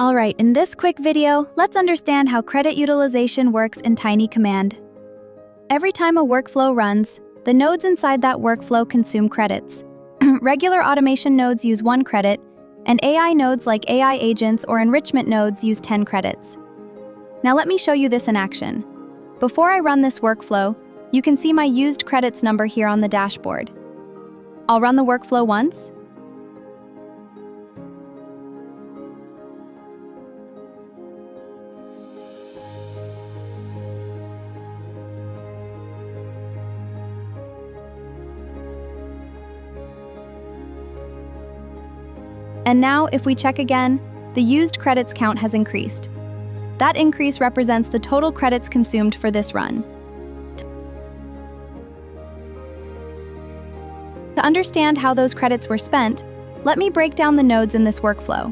Alright, in this quick video, let's understand how credit utilization works in TinyCommand. Every time a workflow runs, the nodes inside that workflow consume credits. Regular automation nodes use 1 credit, and AI nodes like AI agents or enrichment nodes use 10 credits. Now let me show you this in action. Before I run this workflow, you can see my used credits number here on the dashboard. I'll run the workflow once. And now, if we check again, the used credits count has increased. That increase represents the total credits consumed for this run. To understand how those credits were spent, let me break down the nodes in this workflow.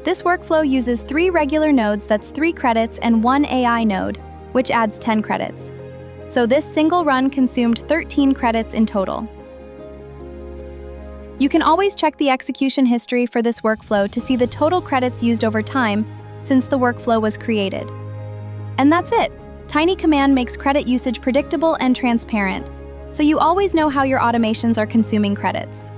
This workflow uses 3 regular nodes, that's 3 credits, and 1 AI node, which adds 10 credits. So this single run consumed 13 credits in total. You can always check the execution history for this workflow to see the total credits used over time since the workflow was created. And that's it. TinyCommand makes credit usage predictable and transparent, so you always know how your automations are consuming credits.